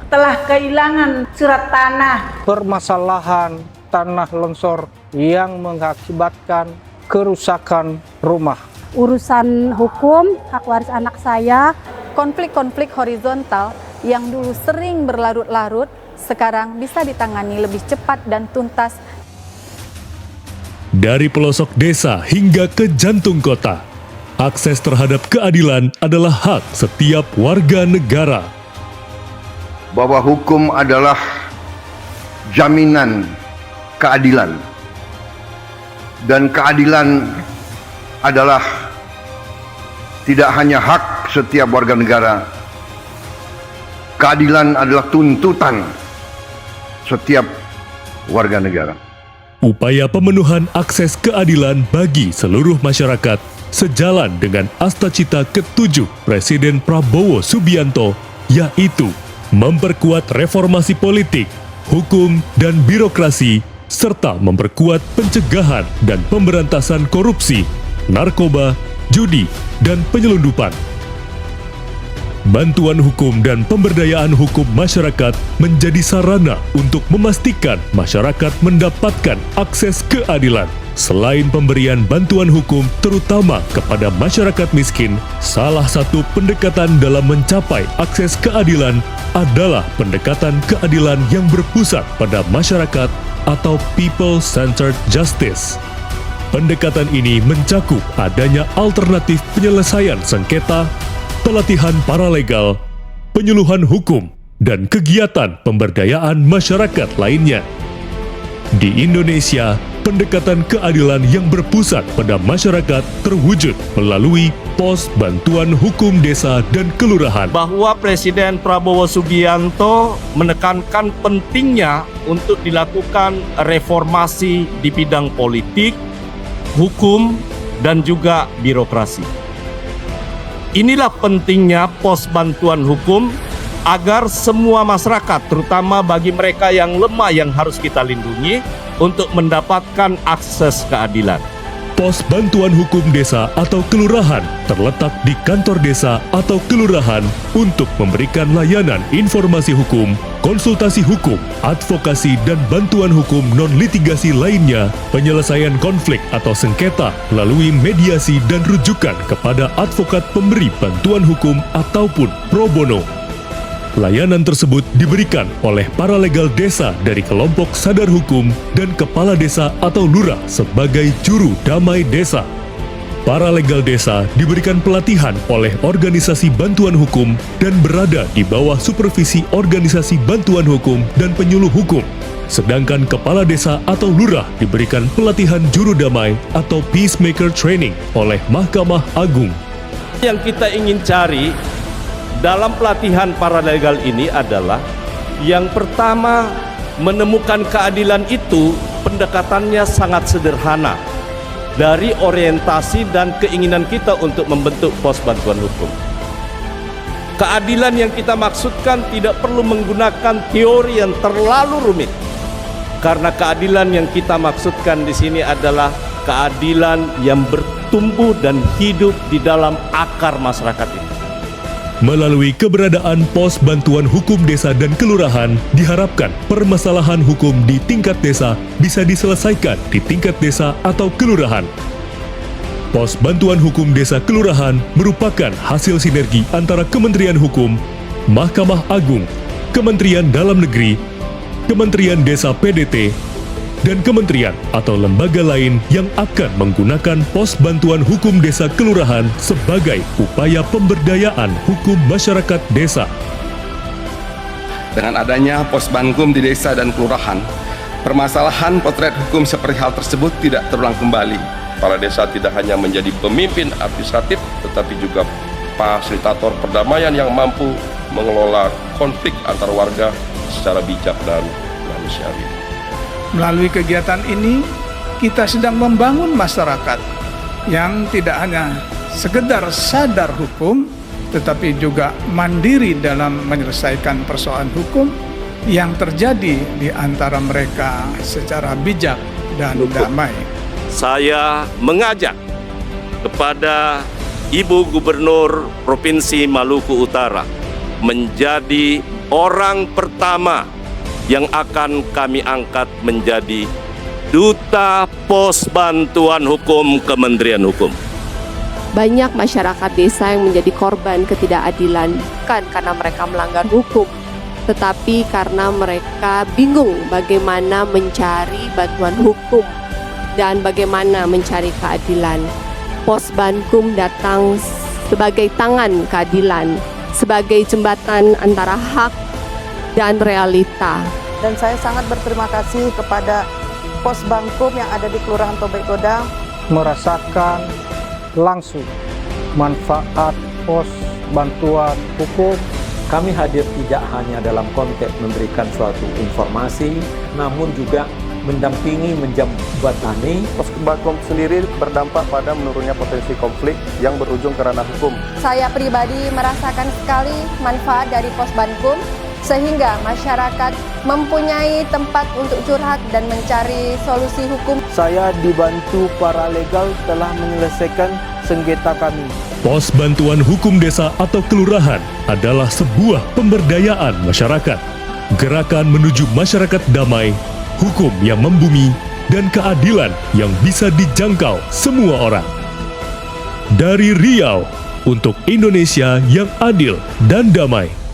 telah kehilangan surat tanah. Permasalahan tanah longsor yang mengakibatkan kerusakan rumah. Urusan hukum, hak waris anak saya. Konflik-konflik horizontal yang dulu sering berlarut-larut, sekarang bisa ditangani lebih cepat dan tuntas. Dari pelosok desa hingga ke jantung kota, akses terhadap keadilan adalah hak setiap warga negara. Bahwa hukum adalah jaminan keadilan. Dan keadilan adalah tidak hanya hak setiap warga negara. Keadilan adalah tuntutan setiap warga negara. Upaya pemenuhan akses keadilan bagi seluruh masyarakat sejalan dengan Astacita ke-7 Presiden Prabowo Subianto, yaitu memperkuat reformasi politik, hukum, dan birokrasi, serta memperkuat pencegahan dan pemberantasan korupsi, narkoba, judi, dan penyelundupan. Bantuan hukum dan pemberdayaan hukum masyarakat menjadi sarana untuk memastikan masyarakat mendapatkan akses keadilan. Selain pemberian bantuan hukum terutama kepada masyarakat miskin, salah satu pendekatan dalam mencapai akses keadilan adalah pendekatan keadilan yang berpusat pada masyarakat atau People-Centered Justice. Pendekatan ini mencakup adanya alternatif penyelesaian sengketa, pelatihan paralegal, penyuluhan hukum, dan kegiatan pemberdayaan masyarakat lainnya. Di Indonesia, pendekatan keadilan yang berpusat pada masyarakat terwujud melalui Pos Bantuan Hukum Desa dan Kelurahan. Bahwa Presiden Prabowo Subianto menekankan pentingnya untuk dilakukan reformasi di bidang politik, hukum, dan juga birokrasi. Inilah pentingnya pos bantuan hukum agar semua masyarakat, terutama bagi mereka yang lemah yang harus kita lindungi, untuk mendapatkan akses keadilan. Pos Bantuan Hukum Desa atau Kelurahan terletak di kantor desa atau kelurahan untuk memberikan layanan informasi hukum, konsultasi hukum, advokasi dan bantuan hukum non-litigasi lainnya, penyelesaian konflik atau sengketa melalui mediasi dan rujukan kepada advokat pemberi bantuan hukum ataupun pro bono. Layanan tersebut diberikan oleh paralegal desa dari kelompok sadar hukum dan kepala desa atau lurah sebagai juru damai desa. Paralegal desa diberikan pelatihan oleh organisasi bantuan hukum dan berada di bawah supervisi organisasi bantuan hukum dan penyuluh hukum. Sedangkan kepala desa atau lurah diberikan pelatihan juru damai atau peacemaker training oleh Mahkamah Agung. Yang kita ingin cari dalam pelatihan paralegal ini adalah yang pertama, menemukan keadilan itu pendekatannya sangat sederhana dari orientasi dan keinginan kita untuk membentuk pos bantuan hukum. Keadilan yang kita maksudkan tidak perlu menggunakan teori yang terlalu rumit, karena keadilan yang kita maksudkan di sini adalah keadilan yang bertumbuh dan hidup di dalam akar masyarakat ini. Melalui keberadaan Pos Bantuan Hukum Desa dan Kelurahan, diharapkan permasalahan hukum di tingkat desa bisa diselesaikan di tingkat desa atau kelurahan. Pos Bantuan Hukum Desa Kelurahan merupakan hasil sinergi antara Kementerian Hukum, Mahkamah Agung, Kementerian Dalam Negeri, Kementerian Desa PDT, dan kementerian atau lembaga lain yang akan menggunakan Pos Bantuan Hukum Desa Kelurahan sebagai upaya pemberdayaan hukum masyarakat desa. Dengan adanya Pos Bankum di desa dan kelurahan, permasalahan potret hukum seperti hal tersebut tidak terulang kembali. Kepala desa tidak hanya menjadi pemimpin administratif, tetapi juga fasilitator perdamaian yang mampu mengelola konflik antar warga secara bijak dan manusiawi. Melalui kegiatan ini, kita sedang membangun masyarakat yang tidak hanya sekedar sadar hukum, tetapi juga mandiri dalam menyelesaikan persoalan hukum yang terjadi di antara mereka secara bijak dan damai. Saya mengajak kepada Ibu Gubernur Provinsi Maluku Utara menjadi orang pertama yang akan kami angkat menjadi Duta Pos Bantuan Hukum Kementerian Hukum. Banyak masyarakat desa yang menjadi korban ketidakadilan, bukan karena mereka melanggar hukum, tetapi karena mereka bingung bagaimana mencari bantuan hukum dan bagaimana mencari keadilan. Pos Bankum datang sebagai tangan keadilan, sebagai jembatan antara hak dan realita. Dan saya sangat berterima kasih kepada Pos Bankum yang ada di Kelurahan Tobek Godang. Merasakan langsung manfaat pos bantuan hukum. Kami hadir tidak hanya dalam konteks memberikan suatu informasi, namun juga mendampingi, menjembatani. Pos Bankum sendiri berdampak pada menurunnya potensi konflik yang berujung ke ranah hukum. Saya pribadi merasakan sekali manfaat dari Pos Bankum, sehingga masyarakat mempunyai tempat untuk curhat dan mencari solusi hukum. Saya dibantu para legal telah menyelesaikan sengketa kami. Pos Bantuan Hukum Desa atau Kelurahan adalah sebuah pemberdayaan masyarakat. Gerakan menuju masyarakat damai, hukum yang membumi, dan keadilan yang bisa dijangkau semua orang. Dari Riau, untuk Indonesia yang adil dan damai.